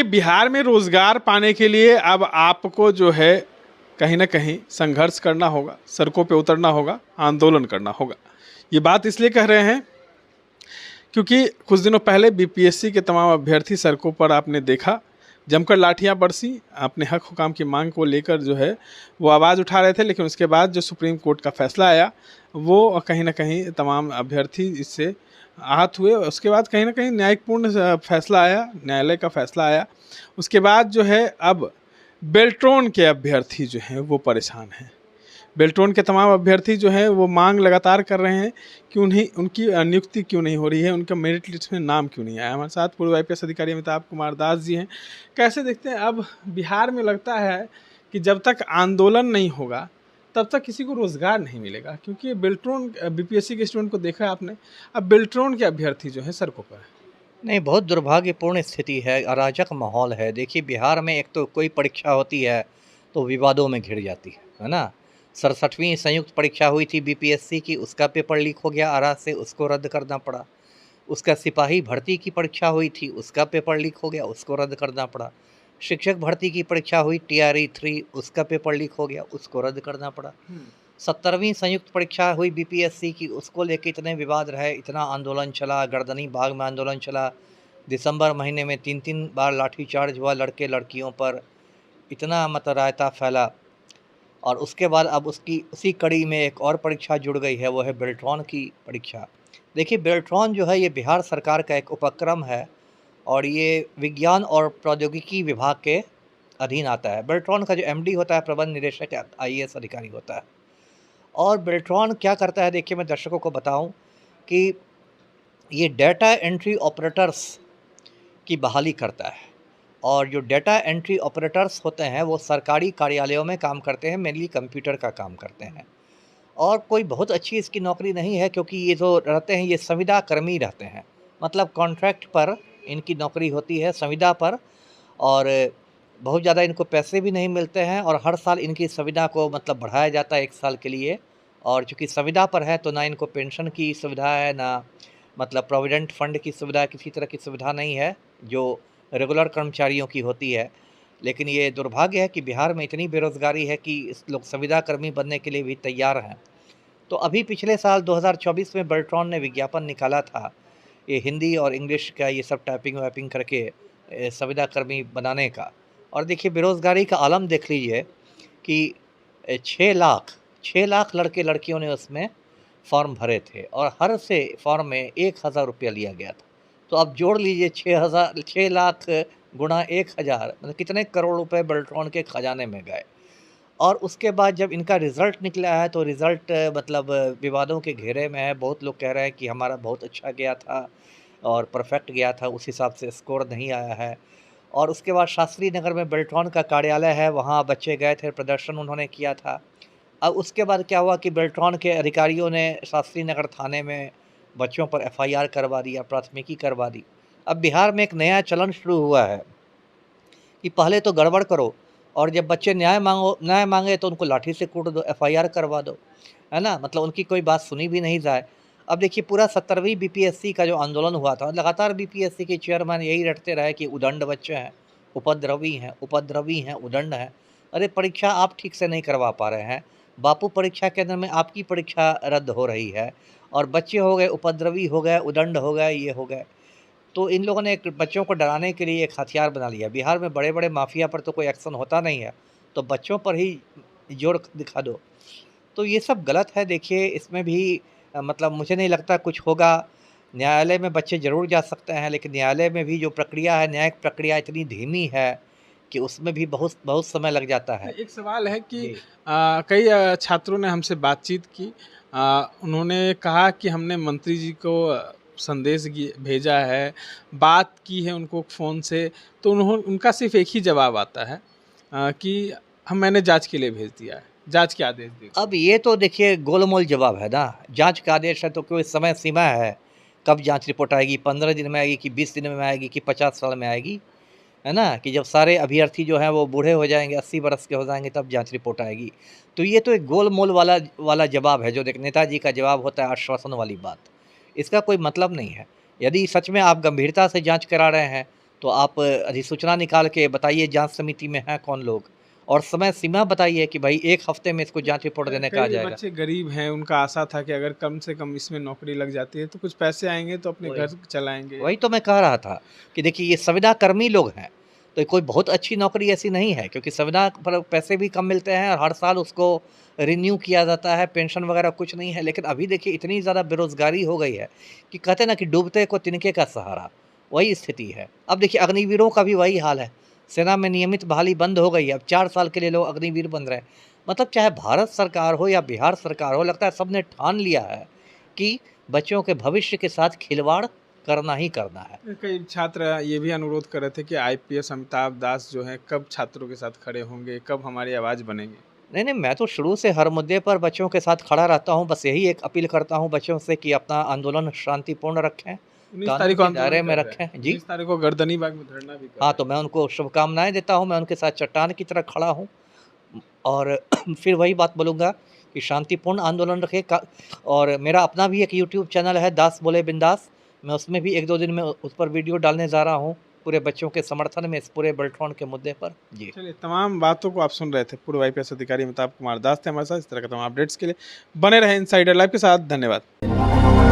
बिहार में रोजगार पाने के लिए अब आपको जो है कहीं ना कहीं संघर्ष करना होगा, सड़कों पे उतरना होगा, आंदोलन करना होगा। ये बात इसलिए कह रहे हैं क्योंकि कुछ दिनों पहले बीपीएससी के तमाम अभ्यर्थी सड़कों पर आपने देखा जमकर लाठियां बरसी, अपने हक हुकाम की मांग को लेकर जो है वो आवाज़ उठा रहे थे। लेकिन उसके बाद जो सुप्रीम कोर्ट का फैसला आया वो कहीं ना कहीं तमाम अभ्यर्थी इससे आहत हुए। उसके बाद कहीं ना कहीं न्यायपूर्ण फैसला आया, न्यायालय का फैसला आया। उसके बाद जो है अब बेल्ट्रॉन के अभ्यर्थी जो हैं वो परेशान हैं। बेल्ट्रॉन के तमाम अभ्यर्थी जो हैं वो मांग लगातार कर रहे हैं कि उनकी नियुक्ति क्यों नहीं हो रही है, उनका मेरिट लिस्ट में नाम क्यों नहीं आया। हमारे साथ पूर्व आईपीएस अधिकारी अमिताभ कुमार दास जी हैं। कैसे देखते हैं, अब बिहार में लगता है कि जब तक आंदोलन नहीं होगा तब तक किसी को रोज़गार नहीं मिलेगा, क्योंकि बेल्ट्रॉन बीपीएससी के स्टूडेंट को देखा आपने, अब बेल्ट्रॉन के अभ्यर्थी जो हैं सड़कों पर है। नहीं, बहुत दुर्भाग्यपूर्ण स्थिति है, अराजक माहौल है। देखिए, बिहार में एक तो कोई परीक्षा होती है तो विवादों में घिर जाती है ना। 67वीं संयुक्त परीक्षा हुई थी बीपीएससी की, उसका पेपर लीक हो गया आरा से, उसको रद्द करना पड़ा। उसका सिपाही भर्ती की परीक्षा हुई थी, उसका पेपर लीक हो गया, उसको रद्द करना पड़ा। शिक्षक भर्ती की परीक्षा हुई TRE 3, उसका पेपर लीक हो गया, उसको रद्द करना पड़ा। 70वीं संयुक्त परीक्षा हुई बीपीएससी की, उसको लेके इतने विवाद रहे, इतना आंदोलन चला, गर्दनी बाग में आंदोलन चला। दिसंबर महीने में 3-3 बार लाठीचार्ज हुआ लड़के लड़कियों पर, इतना रायता फैला। और उसके बाद अब उसी कड़ी में एक और परीक्षा जुड़ गई है, वो है बेल्ट्रॉन की परीक्षा। देखिए, बेल्ट्रॉन जो है ये बिहार सरकार का एक उपक्रम है और ये विज्ञान और प्रौद्योगिकी विभाग के अधीन आता है। बेल्ट्रॉन का जो MD होता है, प्रबंध निदेशक IAS अधिकारी होता है। और बेल्ट्रॉन क्या करता है, देखिए मैं दर्शकों को बताऊं कि ये डेटा एंट्री ऑपरेटर्स की बहाली करता है। और जो डेटा एंट्री ऑपरेटर्स होते हैं वो सरकारी कार्यालयों में काम करते हैं, मेनली कंप्यूटर का काम करते हैं। और कोई बहुत अच्छी इसकी नौकरी नहीं है, क्योंकि ये जो रहते हैं ये संविदा कर्मी रहते हैं, मतलब कॉन्ट्रैक्ट पर इनकी नौकरी होती है, संविदा पर। और बहुत ज़्यादा इनको पैसे भी नहीं मिलते हैं और हर साल इनकी संविदा को बढ़ाया जाता है 1 साल के लिए। और चूँकि संविदा पर है तो ना इनको पेंशन की सुविधा है, ना प्रोविडेंट फंड की सुविधा, किसी तरह की सुविधा नहीं है जो रेगुलर कर्मचारियों की होती है। लेकिन ये दुर्भाग्य है कि बिहार में इतनी बेरोज़गारी है कि इस लोग संविदा कर्मी बनने के लिए भी तैयार हैं। तो अभी पिछले साल 2024 में बेल्ट्रॉन ने विज्ञापन निकाला था, ये हिंदी और इंग्लिश का ये सब टाइपिंग वाइपिंग करके संविदा कर्मी बनाने का। और देखिए, बेरोज़गारी का आलम देख लीजिए कि 6 लाख लड़के लड़कियों ने उसमें फॉर्म भरे थे और हर से फॉर्म में 1000 रुपया लिया गया था। तो आप जोड़ लीजिए 6 लाख गुणा 1000, कितने करोड़ रुपए बेल्ट्रॉन के खजाने में गए। और उसके बाद जब इनका रिज़ल्ट निकला है तो रिज़ल्ट विवादों के घेरे में है। बहुत लोग कह रहे हैं कि हमारा बहुत अच्छा गया था और परफेक्ट गया था, उस हिसाब से स्कोर नहीं आया है। और उसके बाद शास्त्री नगर में बेल्ट्रॉन का कार्यालय है, वहाँ बच्चे गए थे, प्रदर्शन उन्होंने किया था। अब उसके बाद क्या हुआ कि बेल्ट्रॉन के अधिकारियों ने शास्त्री नगर थाने में बच्चों पर FIR करवा दिया, प्राथमिकी करवा दी। अब बिहार में एक नया चलन शुरू हुआ है कि पहले तो गड़बड़ करो और जब बच्चे न्याय मांगे तो उनको लाठी से कूट दो, FIR करवा दो, है ना। उनकी कोई बात सुनी भी नहीं जाए। अब देखिए, पूरा 70वीं बीपीएससी का जो आंदोलन हुआ था, लगातार बीपीएससी के चेयरमैन यही रटते रहे कि उदंड बच्चे हैं, उपद्रवी हैं, उदंड हैं। अरे, परीक्षा आप ठीक से नहीं करवा पा रहे हैं, बापू परीक्षा केंद्र में आपकी परीक्षा रद्द हो रही है और बच्चे हो गए उपद्रवी, हो गए उदंड, हो गए ये हो गए। तो इन लोगों ने एक बच्चों को डराने के लिए एक हथियार बना लिया। बिहार में बड़े बड़े माफिया पर तो कोई एक्शन होता नहीं है, तो बच्चों पर ही जोर दिखा दो। तो ये सब गलत है। देखिए, इसमें भी मुझे नहीं लगता कुछ होगा। न्यायालय में बच्चे ज़रूर जा सकते हैं, लेकिन न्यायालय में भी जो प्रक्रिया है, न्यायिक प्रक्रिया इतनी धीमी है कि उसमें भी बहुत बहुत समय लग जाता है। एक सवाल है कि कई छात्रों ने हमसे बातचीत की, उन्होंने कहा कि हमने मंत्री जी को संदेश भेजा है, बात की है उनको फ़ोन से, तो उनका सिर्फ एक ही जवाब आता है कि मैंने जांच के लिए भेज दिया है, जांच के आदेश दे। अब ये तो देखिए गोलमोल जवाब है ना। जांच का आदेश है तो कोई समय सीमा है कब जांच रिपोर्ट आएगी? 15 दिन में आएगी कि 20 दिन में आएगी कि 50 साल में आएगी, है ना। कि जब सारे अभ्यर्थी जो हैं वो बूढ़े हो जाएंगे, 80 बरस के हो जाएंगे, तब जांच रिपोर्ट आएगी। तो ये तो एक गोलमोल वाला जवाब है, जो नेताजी का जवाब होता है, आश्वासन वाली बात। इसका कोई मतलब नहीं है। यदि सच में आप गंभीरता से जांच करा रहे हैं तो आप अधिसूचना निकाल के बताइए जांच समिति में हैं कौन लोग, और समय सीमा बताइए कि भाई 1 हफ्ते में इसको जांच रिपोर्ट देने का आ कई जाएगा। बच्चे गरीब हैं, उनका आशा था कि अगर कम से कम इसमें नौकरी लग जाती है तो कुछ पैसे आएंगे तो अपने वही। घर चलाएंगे। वही तो मैं कह रहा था कि देखिए ये संविदा कर्मी लोग हैं, तो कोई बहुत अच्छी नौकरी ऐसी नहीं है, क्योंकि संविदा पर पैसे भी कम मिलते हैं और हर साल उसको रिन्यू किया जाता है, पेंशन वगैरह कुछ नहीं है। लेकिन अभी देखिए इतनी ज़्यादा बेरोज़गारी हो गई है कि कहते हैं ना कि डूबते को तिनके का सहारा, वही स्थिति है। अब देखिए अग्निवीरों का भी वही हाल है, सेना में नियमित बहाली बंद हो गई है, अब 4 साल के लिए लोग अग्निवीर बन रहे हैं। मतलब चाहे भारत सरकार हो या बिहार सरकार हो, लगता है सबने ठान लिया है कि बच्चों के भविष्य के साथ खिलवाड़ करना ही करना है। कई छात्र ये भी अनुरोध कर रहे थे कि आईपीएस अमिताभ दास जो हैं कब छात्रों के साथ खड़े होंगे, कब हमारी आवाज़ बनेंगे। नहीं, नहीं, मैं तो शुरू से हर मुद्दे पर बच्चों के साथ खड़ा रहता हूँ। बस यही एक अपील करता हूँ बच्चों से कि अपना आंदोलन शांतिपूर्ण रखें, 19 कानून तारीख को के दायरे आंदोलन में कर रहे हैं। रखें। जी। 19 तारीख को गर्दनी बाग में धरना भी कर हाँ, रहे तो मैं उनको शुभकामनाएँ देता हूँ, मैं उनके साथ चट्टान की तरह खड़ा हूँ और फिर वही बात बोलूँगा कि शांतिपूर्ण आंदोलन रखें का। और मेरा अपना भी एक यूट्यूब चैनल है दास बोले बिंदास, मैं उसमें भी 1-2 दिन में उस पर वीडियो डालने जा रहा हूँ, पूरे बच्चों के समर्थन में इस पूरे बेल्ट्रॉन के मुद्दे पर। जी। हैं। चलिए, तमाम बातों को आप सुन रहे थे। पूर्व आईपीएस अधिकारी अमिताभ कुमार दास थे हमारे साथ। इस तरह के तमाम अपडेट्स के लिए बने रहे इनसाइडर लाइव के साथ। धन्यवाद।